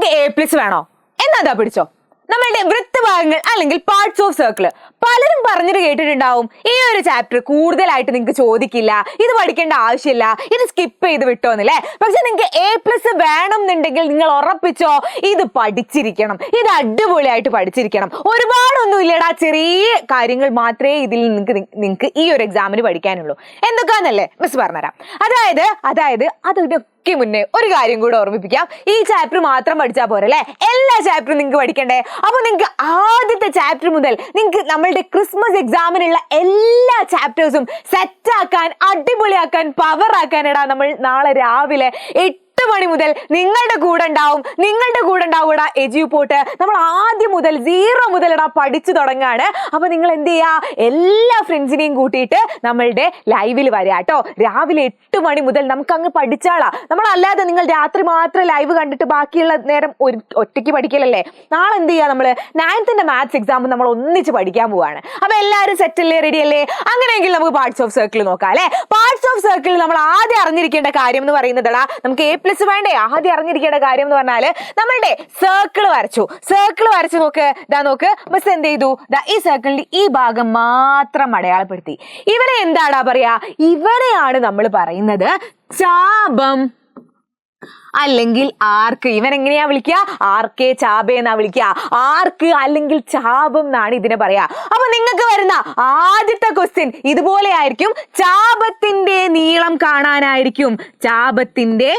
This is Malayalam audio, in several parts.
നിങ്ങൾക്ക് A+ വേണോ? എന്നാ പിടിച്ചോ. നമ്മളുടെ വൃത്തഭാഗങ്ങൾ അല്ലെങ്കിൽ പാർട്സ് ഓഫ് സർക്കിൾ പലരും പറഞ്ഞിട്ട് കേട്ടിട്ടുണ്ടാവും, ഈ ഒരു ചാപ്റ്റർ കൂടുതലായിട്ട് നിങ്ങൾക്ക് ചോദിക്കില്ല, ഇത് പഠിക്കേണ്ട ആവശ്യമില്ല, ഇത് സ്കിപ്പ് ചെയ്ത് വിട്ടോന്നല്ലേ. പക്ഷെ നിങ്ങൾക്ക് A+ വേണം എന്നുണ്ടെങ്കിൽ നിങ്ങൾ ഉറപ്പിച്ചോ, ഇത് പഠിച്ചിരിക്കണം, ഇത് അടിപൊളിയായിട്ട് പഠിച്ചിരിക്കണം. ഒരുപാടൊന്നും ഇല്ലടാ, ചെറിയ കാര്യങ്ങൾ മാത്രമേ ഇതിൽ നിങ്ങൾക്ക് ഈ ഒരു എക്സാമിന് പഠിക്കാനുള്ളൂ. എന്തൊക്കെയാന്നല്ലേ മിസ് പറഞ്ഞുതരാം. അതായത് അതിനൊക്കെ മുന്നേ ഒരു കാര്യം കൂടെ ഓർമ്മിപ്പിക്കാം. ഈ ചാപ്റ്റർ മാത്രം പഠിച്ചാൽ പോരല്ലേ, എല്ലാ ചാപ്റ്ററും നിങ്ങൾക്ക് പഠിക്കണ്ടേ. അപ്പൊ നിങ്ങൾക്ക് ആദ്യത്തെ ചാപ്റ്റർ മുതൽ നിങ്ങൾക്ക് നമ്മളുടെ ക്രിസ്മസ് എക്സാമിനുള്ള എല്ലാ ചാപ്റ്റേഴ്സും സെറ്റാക്കാൻ, അടിപൊളിയാക്കാൻ, പവർ ആക്കാനിടാ നമ്മൾ നാളെ രാവിലെ 8 മണി മുതൽ നിങ്ങളുടെ കൂടെ ഉണ്ടാവൂടാ എജ്യൂപോർട്ട്. നമ്മൾ ആദ്യം മുതൽ 0 മുതൽ പഠിച്ചു തുടങ്ങാണ്. അപ്പൊ നിങ്ങൾ എന്ത് ചെയ്യാ, എല്ലാ ഫ്രണ്ട്സിനെയും കൂട്ടിയിട്ട് നമ്മളുടെ ലൈവിൽ വരാട്ടോ. രാവിലെ 8 മണി മുതൽ നമുക്ക് അങ്ങ് പഠിച്ചാളാ. നമ്മളല്ലാതെ നിങ്ങൾ രാത്രി മാത്രം ലൈവ് കണ്ടിട്ട് ബാക്കിയുള്ള നേരം ഒറ്റയ്ക്ക് പഠിക്കലല്ലേ. നാളെ എന്ത് ചെയ്യാ, നമ്മള് 9th മാത്സ് എക്സാം നമ്മൾ ഒന്നിച്ച് പഠിക്കാൻ പോവാണ്. അപ്പൊ എല്ലാവരും സെറ്റല്ലേ, റെഡി അല്ലേ? അങ്ങനെയെങ്കിൽ നമുക്ക് പാർട്സ് ഓഫ് സർക്കിൾ നോക്കാം അല്ലെ. പാർട്സ് ഓഫ് സർക്കിൾ നമ്മൾ ആദ്യം അറിഞ്ഞിരിക്കേണ്ട കാര്യം എന്ന് പറയുന്നതാ, നമുക്ക് A+ വേണ്ടേ. ആദ്യം അറിഞ്ഞിരിക്കേണ്ട കാര്യം എന്ന് പറഞ്ഞാല് നമ്മളുടെ സർക്കിൾ വരച്ചു നോക്ക്. ബസ് എന്ത് ചെയ്തു, ഈ സർക്കിളിന്റെ ഈ ഭാഗം മാത്രം അടയാളപ്പെടുത്തി. ഇവരെ എന്താടാ പറയാ, ഇവരെയാണ് നമ്മൾ പറയുന്നത് ചാപം അല്ലെങ്കിൽ ആർക്ക്. ഇവനെങ്ങനെയാ വിളിക്കുക, ആർക്കെ ചാബേ എന്നാ വിളിക്കുക. ആർക്ക് അല്ലെങ്കിൽ ചാപം എന്നാണ് ഇതിനെ പറയാ. അപ്പൊ നിങ്ങൾക്ക് വരുന്ന ആദ്യത്തെ ക്വസ്റ്റ്യൻ ഇതുപോലെ ആയിരിക്കും. ചാപത്തിന്റെ നീളം കാണാനായിരിക്കും. ചാപത്തിന്റെ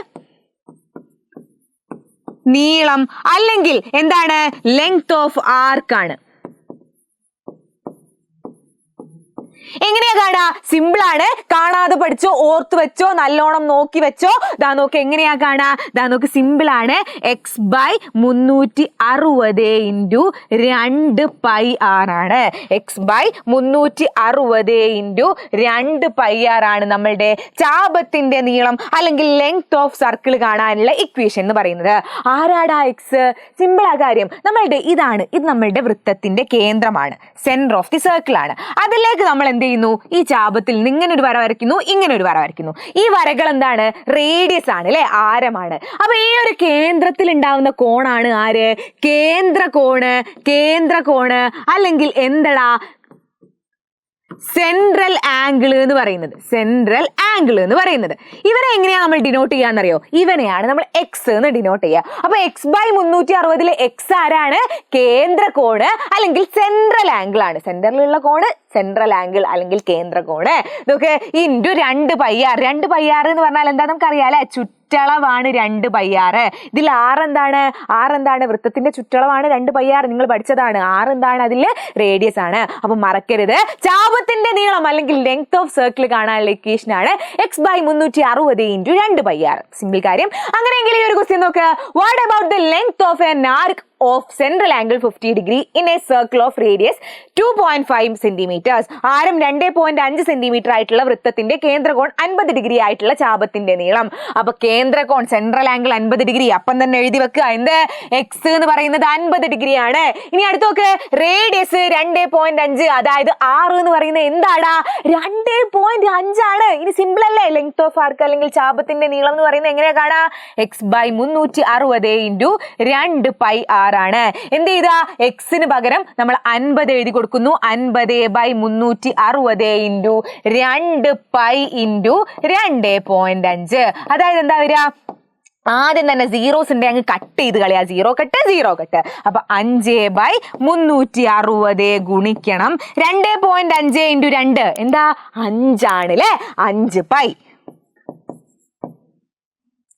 നീളം അല്ലെങ്കിൽ എന്താണ്, ലെങ്ത് ഓഫ് ആർക്കാണ്. എങ്ങനെയാ കാണാ, സിമ്പിൾ ആണ്. കാണാതെ പഠിച്ചോ, ഓർത്ത് വെച്ചോ, നല്ലോണം നോക്കി വെച്ചോ. നോക്ക് എങ്ങനെയാ കാണാ, നോക്ക് സിമ്പിൾ ആണ്. x/360 × 2πr ആണ്. x/360 × 2πr ആണ് നമ്മളുടെ ചാപത്തിന്റെ നീളം അല്ലെങ്കിൽ ലെങ്ത് ഓഫ് സർക്കിൾ കാണാനുള്ള ഇക്വേഷൻ എന്ന് പറയുന്നത്. ആരാടാ എക്സ്? സിമ്പിൾ ആ കാര്യം. ഇത് നമ്മളുടെ വൃത്തത്തിന്റെ കേന്ദ്രമാണ്, സെന്റർ ഓഫ് ദി സർക്കിൾ ആണ്. അതിലേക്ക് നമ്മൾ എന്ത് ചെയ്യുന്നു, ഈ ചാപത്തിൽ നിന്ന് ഇങ്ങനെ ഒരു വര വരയ്ക്കുന്നു, ഇങ്ങനെ ഒരു വര വരയ്ക്കുന്നു. ഈ വരകൾ എന്താണ്, റേഡിയസ് ആണ് അല്ലെ, ആരമാണ്. അപ്പൊ ഈ ഒരു കേന്ദ്രത്തിൽ ഉണ്ടാവുന്ന കോണാണ് ആര്, കേന്ദ്രകോണ് അല്ലെങ്കിൽ എന്തടാ, സെൻട്രൽ ആംഗിൾ എന്ന് പറയുന്നത്. ഇവരെ എങ്ങനെയാ നമ്മൾ ഡിനോട്ട് ചെയ്യാന്നറിയോ, ഇവനെയാണ് നമ്മൾ എക്സ് എന്ന് ഡിനോട്ട് ചെയ്യുക. അപ്പൊ x/360 എക്സ് ആരാണ്, കേന്ദ്രകോണ് അല്ലെങ്കിൽ സെൻട്രൽ ആംഗിൾ ആണ്. സെന്ററിലുള്ള കോണ് സെൻട്രൽ ആംഗിൾ അല്ലെങ്കിൽ കേന്ദ്രകോണ്. ഇതൊക്കെ ഇൻറ്റു 2πr. 2πr എന്ന് പറഞ്ഞാൽ എന്താ നമുക്കറിയാലേ, ചുറ്റളവാണ് 2πr. ഇതിൽ r എന്താണ്, വൃത്തത്തിന്റെ ചുറ്റളവാണ് 2πr. നിങ്ങൾ പഠിച്ചതാണ്. r എന്താണ്, അതിൽ റേഡിയസ് ആണ്. അപ്പൊ മറക്കരുത്, ചാപത്തിന്റെ നീളം അല്ലെങ്കിൽ ലെങ്ത് ഓഫ് സർക്കിൾ കാണാനുള്ള ഇക്വേഷൻ ആണ് x/360 × 2πr. സിമ്പിൾ കാര്യം. അങ്ങനെയെങ്കിൽ ഈ ഒരു ക്വസ്റ്റ്യൻ നോക്കുക. What about the length of an arc of central angle 50 degree in a circle of radius 2.5 centimeters. ആരം 2.5 സെന്റിമീറ്റർ ആയിട്ടുള്ള വൃത്തത്തിന്റെ കേന്ദ്രകോൺ 50 ഡിഗ്രി ആയിട്ടുള്ള ചാപത്തിന്റെ നീളം. അപ്പൊ കേന്ദ്രകോൺ സെൻട്രൽ ആംഗിൾ 50 ഡിഗ്രി. അപ്പം തന്നെ എഴുതി വെക്കുക, എന്ത്, എക്സ് എന്ന് പറയുന്നത് 50 ഡിഗ്രി ആണ്. ഇനി അടുത്ത് നോക്ക്, റേഡിയസ് 2.5, അതായത് r എന്ന് പറയുന്നത് എന്താടാ, 2.5 ആണ്. ഇനി സിമ്പിൾ അല്ലേ, ലെങ്ത് ഓഫ് ആർക്ക് അല്ലെങ്കിൽ ചാപത്തിന്റെ നീളം എന്ന് പറയുന്നത് എങ്ങനെയാ കാണാ, x/360 × 2πr ആണ്. എന്ത് ചെയ്താ, എക്സിന് പകരം നമ്മൾ 50 എഴുതി കൊടുക്കുന്നു. 50/360 × 2π × 2.5. അതായത് എന്താ വരിക, ആദ്യം തന്നെ സീറോസ് ഉണ്ട്, അങ്ങ് കട്ട് ചെയ്ത് കളയാ. 0 കട്ട്. അപ്പൊ 5/360 ഗുണിക്കണം 2.5 × 2 എന്താ, 5 ആണ് അല്ലെ. 5π.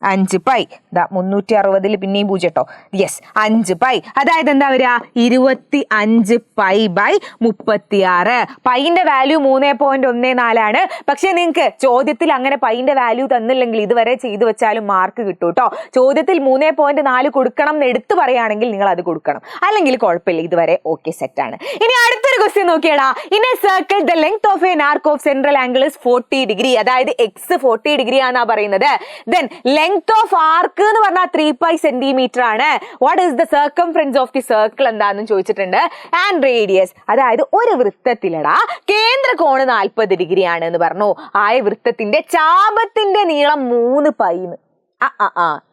360 പിന്നെയും 0 കേട്ടോ. യെസ്, 5π. അതായത് എന്താ വരിക, 25π/36. പൈന്റെ വാല്യൂ 3.14 ആണ്. പക്ഷെ നിങ്ങൾക്ക് ചോദ്യത്തിൽ അങ്ങനെ പൈന്റെ വാല്യൂ തന്നില്ലെങ്കിൽ ഇതുവരെ ചെയ്തു വെച്ചാലും മാർക്ക് കിട്ടും കേട്ടോ. ചോദ്യത്തിൽ 3.4 കൊടുക്കണം എന്ന് എടുത്തു പറയുകയാണെങ്കിൽ നിങ്ങൾ അത് കൊടുക്കണം, അല്ലെങ്കിൽ കുഴപ്പമില്ല, ഇതുവരെ ഓക്കെ സെറ്റ് ആണ്. ഇനി അടുത്തൊരു ക്വസ്റ്റ്യൻ നോക്കിയടാ. In a circle the length of an arc of central angle is 40 degree. അതായത് എക്സ് 40 ഡിഗ്രി ആണെന്നാ പറയുന്നത്. ദെൻ ലെങ്ത് ഓഫ് ആർക്ക് എന്ന് പറഞ്ഞാൽ 3π സെന്റിമീറ്റർ ആണ്. What is the circumference of the circle എന്താണെന്ന് ചോദിച്ചിട്ടുണ്ട്. ആൻഡ് റേഡിയസ്, അതായത് ഒരു വൃത്തത്തിലടാ കേന്ദ്രകോണ് 40 ഡിഗ്രി ആണ് എന്ന് പറഞ്ഞു. ആ വൃത്തത്തിന്റെ ചാപത്തിന്റെ നീളം 3π.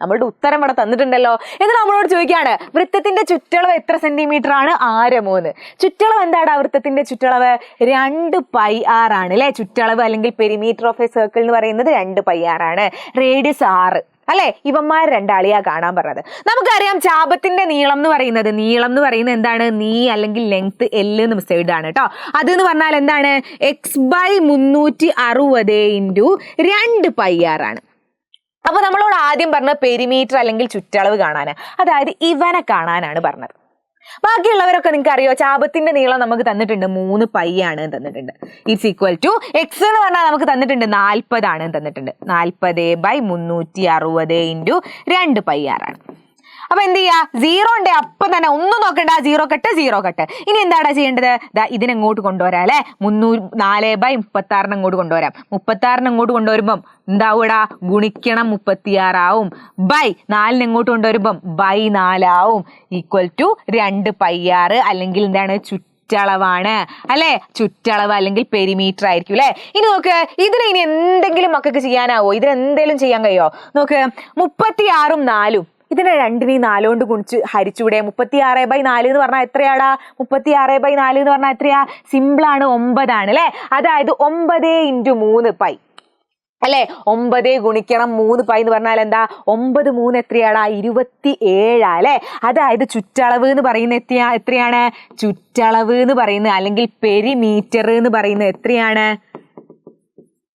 നമ്മളുടെ ഉത്തരം ഇവിടെ തന്നിട്ടുണ്ടല്ലോ. എന്നിട്ട് നമ്മളോട് ചോദിക്കുകയാണ് വൃത്തത്തിന്റെ ചുറ്റളവ് എത്ര സെന്റിമീറ്റർ ആണ്? 6 ചുറ്റളവ് എന്താടാ വൃത്തത്തിന്റെ ചുറ്റളവ്? 2πr ആണ് അല്ലെ. ചുറ്റളവ് അല്ലെങ്കിൽ പെരിമീറ്റർ ഓഫ് എ സർക്കിൾ എന്ന് പറയുന്നത് 2πr ആണ്. റേഡിയസ് 6 അല്ലെ. ഇവന്മാർ രണ്ടാളിയാ കാണാൻ പറഞ്ഞത്. നമുക്കറിയാം ചാപത്തിന്റെ നീളം എന്ന് പറയുന്നത് എന്താണ്? നീ അല്ലെങ്കിൽ ലെങ്ത് L എന്ന് സൈഡ് ആണ് കേട്ടോ. അതെന്ന് പറഞ്ഞാൽ എന്താണ്? x/360 ഇൻറ്റു 2πr ആണ്. അപ്പൊ നമ്മളോട് ആദ്യം പറഞ്ഞ പെരിമീറ്റർ അല്ലെങ്കിൽ ചുറ്റളവ് കാണാൻ, അതായത് ഇവനെ കാണാനാണ് പറഞ്ഞത്. ബാക്കിയുള്ളവരൊക്കെ നിങ്ങൾക്ക് അറിയോ, ചാപത്തിന്റെ നീളം നമുക്ക് തന്നിട്ടുണ്ട് 3π ആണ് തന്നിട്ടുണ്ട്. ഇറ്റ്സ് ഈക്വൽ ടു എക്സ് എന്ന് പറഞ്ഞാൽ നമുക്ക് തന്നിട്ടുണ്ട് 40 ആണ് തന്നിട്ടുണ്ട്. 40/360 ഇൻറ്റു 2πr ആണ്. അപ്പൊ എന്ത് ചെയ്യാ? 0 ഉണ്ട് അപ്പം തന്നെ ഒന്നും നോക്കണ്ട, 0 കട്ട്. ഇനി എന്താടാ ചെയ്യേണ്ടത്? ഇതിനെങ്ങോട്ട് കൊണ്ടുവരാം അല്ലെ. 4/36 അങ്ങോട്ട് കൊണ്ടുവരാം. 36 അങ്ങോട്ട് കൊണ്ടുവരുമ്പം എന്താവൂടാ? ഗുണിക്കണം 36 ആവും. ബൈ 4 എങ്ങോട്ട് കൊണ്ടുവരുമ്പം ബൈ 4 ആവും. ഈക്വൽ ടു 2πr അല്ലെങ്കിൽ എന്താണ്? ചുറ്റളവാണ് അല്ലെ. ചുറ്റളവ് അല്ലെങ്കിൽ പെരിമീറ്റർ ആയിരിക്കും അല്ലെ. ഇനി നോക്ക്, ഇതിന് ഇനി എന്തെങ്കിലും മക്കൾക്ക് ചെയ്യാനാവോ? ഇതിനെന്തെങ്കിലും ചെയ്യാൻ കഴിയോ? നോക്ക്, 36ഉം 4ഉം ഇതിനെ 2 4 കൊണ്ട് ഗുണിച്ച് ഹരിച്ചൂടെ? 36/4 എന്ന് പറഞ്ഞാൽ എത്രയാടാ? 36/4 എന്ന് പറഞ്ഞാൽ എത്രയാ? സിമ്പിൾ ആണ്, 9 ആണ് അല്ലെ. അതായത് 9 × 3π അല്ലെ. 9 ഗുണിക്കണം 3π എന്ന് പറഞ്ഞാൽ എന്താ? 9 3 എത്രയാടാ? 27 അല്ലെ. അതായത് ചുറ്റളവ് എന്ന് പറയുന്നത് എത്രയാണ്? ചുറ്റളവ് എന്ന് പറയുന്നത് അല്ലെങ്കിൽ പെരിമീറ്റർ എന്ന് പറയുന്നത് എത്രയാണ്?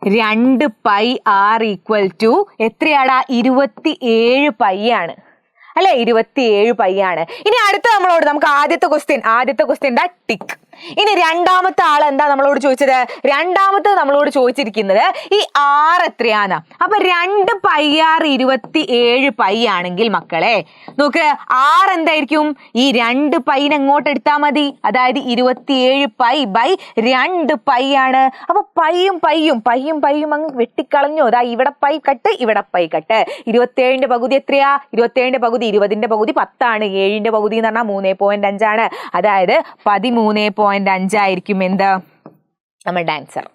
2πr equal to എത്രയാടാ? 27π ആണ് അല്ലെ. 27π ആണ്. ഇനി അടുത്ത നമ്മളോട് നമുക്ക് ആദ്യത്തെ ക്വസ്റ്റ്യൻ ടിക്ക്. ഇനി രണ്ടാമത്തെ ആൾ എന്താ നമ്മളോട് ചോദിച്ചത്? രണ്ടാമത്തെ നമ്മളോട് ചോദിച്ചിരിക്കുന്നത് ഈ r എത്രയാന്ന്. അപ്പൊ 2πr 27π ആണെങ്കിൽ മക്കളെ നോക്ക്, r എന്തായിരിക്കും? ഈ 2π എങ്ങോട്ട് എടുത്താൽ മതി? അതായത് 27π/2π ആണ്. അപ്പൊ പയ്യും അങ്ങ് വെട്ടിക്കളഞ്ഞു. ഇവിടെ പൈ കട്ട്, ഇവിടെ പൈ കട്ട്. 27ന്റെ പകുതി എത്രയാ? 27ന്റെ പകുതി 20ന്റെ പകുതി 10 ആണ്. 7ന്റെ പകുതി എന്ന് പറഞ്ഞാൽ 3.5 ആണ്. അതായത് 13.5 ആയിരിക്കും എന്ത് നമ്മളുടെ ആൻസർ.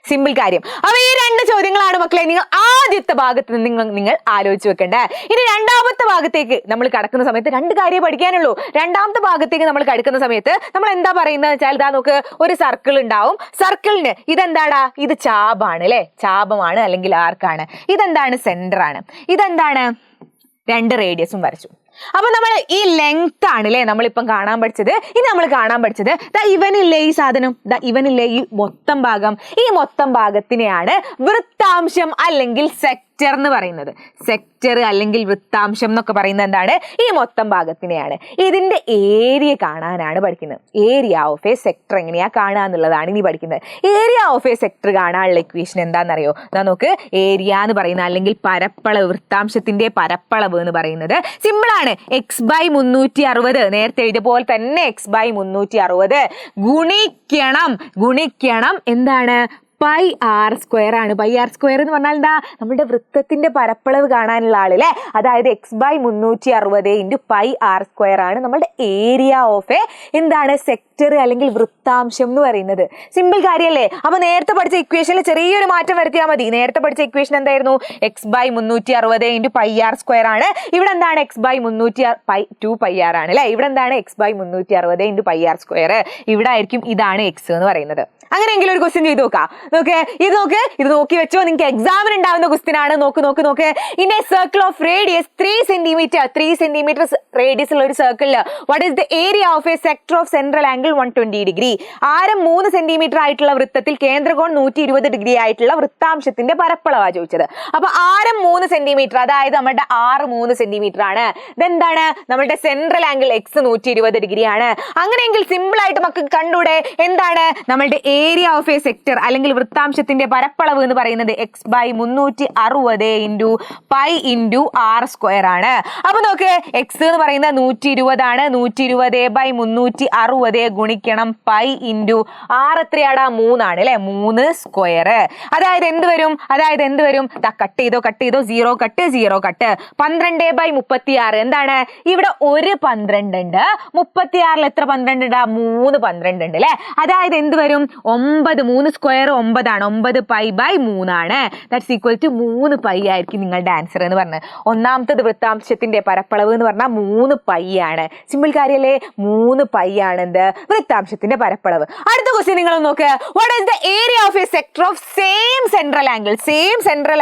സിമ്പിൾ കാര്യം. അപ്പൊ ഈ 2 ചോദ്യങ്ങളാണ് മക്കളെ നിങ്ങൾ ആദ്യത്തെ ഭാഗത്ത് നിങ്ങൾ ആലോചിച്ച് വെക്കേണ്ടത്. ഇനി രണ്ടാമത്തെ ഭാഗത്തേക്ക് നമ്മൾ കടക്കുന്ന സമയത്ത് 2 കാര്യമേ പഠിക്കാനുള്ളൂ. രണ്ടാമത്തെ ഭാഗത്തേക്ക് നമ്മൾ കടക്കുന്ന സമയത്ത് നമ്മൾ എന്താ പറയുന്നത് വെച്ചാൽ, ഇതാ നോക്ക്, ഒരു സർക്കിൾ ഉണ്ടാവും. സർക്കിളിന് ഇതെന്താടാ? ഇത് ചാപാണ് അല്ലെ. ചാപമാണ് അല്ലെങ്കിൽ ആർക്കാണ്. ഇതെന്താണ്? സെന്റർ ആണ്. ഇതെന്താണ്? 2 റേഡിയസും വരച്ചു. അപ്പൊ നമ്മൾ ഈ ലെങ്ത് ആണ് അല്ലെ നമ്മളിപ്പം കാണാൻ പഠിച്ചത്. ഇനി നമ്മൾ കാണാൻ പഠിച്ചത് ഇവനില്ലേ ഈ സാധനം, ഇവനില്ലേ ഈ മൊത്തം ഭാഗം. ഈ മൊത്തം ഭാഗത്തിനെയാണ് വൃത്താംശം അല്ലെങ്കിൽ സെക്ടർ എന്ന് പറയുന്നത്. സെക്ടർ അല്ലെങ്കിൽ വൃത്താംശം എന്നൊക്കെ പറയുന്നത് എന്താണ്? ഈ മൊത്തം ഭാഗത്തിനെയാണ്. ഇതിന്റെ ഏരിയ കാണാനാണ് പഠിക്കുന്നത്. ഏരിയ ഓഫ് എ സെക്ടർ എങ്ങനെയാ കാണുക എന്നുള്ളതാണ് ഇനി പഠിക്കുന്നത്. ഏരിയ ഓഫ് എ സെക്ടർ കാണാനുള്ള ഇക്വേഷൻ എന്താണെന്നറിയോ? നോക്ക്, ഏരിയ എന്ന് പറയുന്ന അല്ലെങ്കിൽ പരപ്പളവ്, വൃത്താംശത്തിന്റെ പരപ്പളവ് എന്ന് പറയുന്നത് സിമ്പിൾ ആണ്. x/360 നേരത്തെ എഴുതിയ പോലെ തന്നെ x/360 ഗുണിക്കണം എന്താണ്? πr² ആണ്. πr² എന്ന് പറഞ്ഞാൽ എന്താ? നമ്മുടെ വൃത്തത്തിന്റെ പരപ്പളവ് കാണാനുള്ള ആളല്ലേ. അതായത് x/360 ഇൻറ്റു πr² ആണ് നമ്മുടെ ഏരിയ ഓഫ് എ എന്താണ്? സെക്ടർ അല്ലെങ്കിൽ വൃത്താംശം എന്ന് പറയുന്നത്. സിമ്പിൾ കാര്യല്ലേ. അപ്പൊ നേരത്തെ പഠിച്ച ഇക്വേഷനിൽ ചെറിയൊരു മാറ്റം വരുത്തിയാൽ മതി. നേരത്തെ പഠിച്ച ഇക്വേഷൻ എന്തായിരുന്നു? x/360 ഇൻറ്റു πr² ആണ്. ഇവിടെ എന്താണ്? x/2πr ആണ് അല്ലെ. ഇവിടെ എന്താണ്? x/360 into πr². ഇവിടെ ആയിരിക്കും ഇതാണ് x എന്ന് പറയുന്നത്. അങ്ങനെയെങ്കിലും ഒരു ക്വസ്റ്റ്യൻ ചെയ്ത് നോക്കാം. ഇത് നോക്കി വെച്ചോ. നിങ്ങൾക്ക് എക്സാമിന് ഉണ്ടാവുന്ന ക്വസ്റ്റ്യൻ ആണ്. നോക്ക്. In a circle of radius 3 centimetre radius ഉള്ള ഒരു സർക്കിളില് what is the area of a sector of central angle 120 degree? ആരം 3 സെന്റിമീറ്റർ ആയിട്ടുള്ള വൃത്തത്തിൽ കേന്ദ്രകോൺ 120 ഡിഗ്രി ആയിട്ടുള്ള വൃത്താംശത്തിന്റെ പരപ്പളവാ ചോദിച്ചത്. അപ്പൊ ആരം 3 സെന്റിമീറ്റർ, അതായത് നമ്മുടെ r 3 സെന്റിമീറ്റർ ആണ്. ഇതെന്താണ്? നമ്മുടെ സെൻട്രൽ ആംഗിൾ x 120 ഡിഗ്രി ആണ്. അങ്ങനെയെങ്കിൽ സിമ്പിൾ ആയിട്ട് മക്കൾക്ക് കണ്ടൂടെ എന്താണ് നമ്മളുടെ ഏരിയ ഓഫ് എ സെക്ടർ അല്ലെങ്കിൽ വൃത്താംശത്തിന്റെ പരപ്പളവ് എന്ന് പറയുന്നത് x/360 ഇൻറ്റു π ഇൻറ്റു r² ആണ്. അപ്പൊ നോക്ക്, x എന്ന് പറയുന്നത് 120 ആണ്. 120/360 ഗുണിക്കണം π ഇൻറ്റു r എത്രയാടാ? 3 ആണ് അല്ലെ. 3². അതായത് എന്ത് വരും? കട്ട് ചെയ്തോ 0 കട്ട് 12/36 എന്താണ്? ഇവിടെ ഒരു 12 ഉണ്ട്. 36 എത്ര 12 ഉണ്ട്? 3 12 ഉണ്ട് അല്ലെ. അതായത് എന്ത് വരും? 9 3² 9 9π/3 ദാറ്റ്സ് ഈക്വൽ ടു 3π ആയിരിക്കും നിങ്ങളുടെ ആൻസർ എന്ന് പറഞ്ഞത്. ഒന്നാമത്തത് വൃത്താംശത്തിന്റെ പരപ്പളവ് എന്ന് പറഞ്ഞാൽ 3π ആണ്. സിമ്പിൾ കാര്യല്ലേ? 3π ആണ് എന്ത്? വൃത്താംശത്തിന്റെ പരപ്പളവ്. അടുത്ത ക്വസ്റ്റ്യൻ നിങ്ങൾ നോക്ക്. What is the area of a sector of same central angle? Same central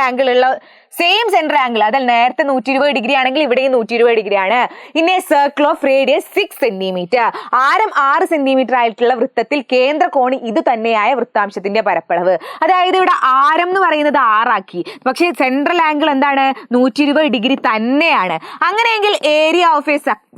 angle അതിൽ നേരത്തെ 120 ഡിഗ്രി ആണെങ്കിൽ ഇവിടെയും 120 ഡിഗ്രി ആണ്. In a circle of radius 6 centimetre, ആരം 6 സെന്റിമീറ്റർ ആയിട്ടുള്ള വൃത്തത്തിൽ കേന്ദ്ര കോണി ഇത് തന്നെയായ വൃത്താംശത്തിന്റെ പരപ്പളവ്. അതായത് ഇവിടെ ആരം എന്ന് പറയുന്നത് 6 ആക്കി, പക്ഷേ സെൻട്രൽ ആംഗിൾ എന്താണ്? 120 ഡിഗ്രി തന്നെയാണ്. അങ്ങനെയെങ്കിൽ ഏരിയ ഓഫ് എ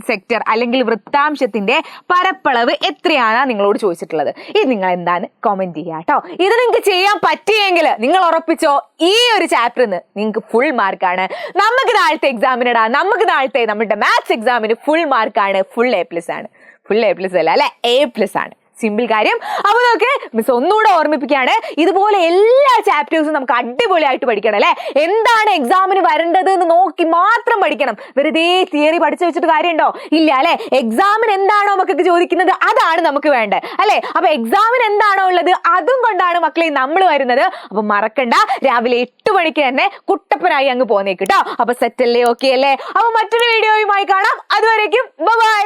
സെക്ടർ അല്ലെങ്കിൽ വൃത്താംശത്തിന്റെ പരപ്പളവ് എത്രയാണ് നിങ്ങളോട് ചോദിച്ചിട്ടുള്ളത്. ഇത് നിങ്ങൾ എന്താണ് കമന്റ് ചെയ്യുക കേട്ടോ. ഇത് നിങ്ങൾക്ക് ചെയ്യാൻ പറ്റിയെങ്കിൽ നിങ്ങൾ ഉറപ്പിച്ചോ ഈ ഒരു ചാപ്റ്ററിന് നിങ്ങൾക്ക് ഫുൾ മാർക്കാണ്. നമുക്ക് നാളത്തെ എക്സാമിനിടാ, നമുക്ക് നാളത്തെ നമ്മുടെ മാത്സ് എക്സാമിന് ഫുൾ മാർക്കാണ്. ഫുൾ A+ ആണ്. ഫുൾ A+ അല്ല അല്ലെ, A+ ആണ്. സിമ്പിൾ കാര്യം. അപ്പൊ നമുക്ക് മിസ് ഒന്നുകൂടെ ഓർമ്മിപ്പിക്കുകയാണ്, ഇതുപോലെ എല്ലാ ചാപ്റ്റേഴ്സും നമുക്ക് അടിപൊളിയായിട്ട് പഠിക്കണം അല്ലെ. എന്താണ് എക്സാമിന് വരേണ്ടത് എന്ന് നോക്കി മാത്രം പഠിക്കണം. വെറുതെ തിയറി പഠിച്ചു വെച്ചിട്ട് കാര്യമുണ്ടോ? ഇല്ല അല്ലെ. എക്സാമിന് എന്താണോ മക്കൾക്ക് ചോദിക്കുന്നത് അതാണ് നമുക്ക് വേണ്ടത് അല്ലെ. അപ്പൊ എക്സാമിന് എന്താണോ ഉള്ളത് അതും കൊണ്ടാണ് മക്കളെ നമ്മൾ വരുന്നത്. അപ്പൊ മറക്കണ്ട, രാവിലെ 8 മണിക്ക് തന്നെ കുട്ടപ്പനായി അങ്ങ് പോന്നേക്ക് കേട്ടോ. അപ്പൊ സെറ്റ് അല്ലേ? ഓക്കെ അല്ലേ? അപ്പൊ മറ്റൊരു വീഡിയോയുമായി കാണാം. അതുവരേക്കും ബൈ.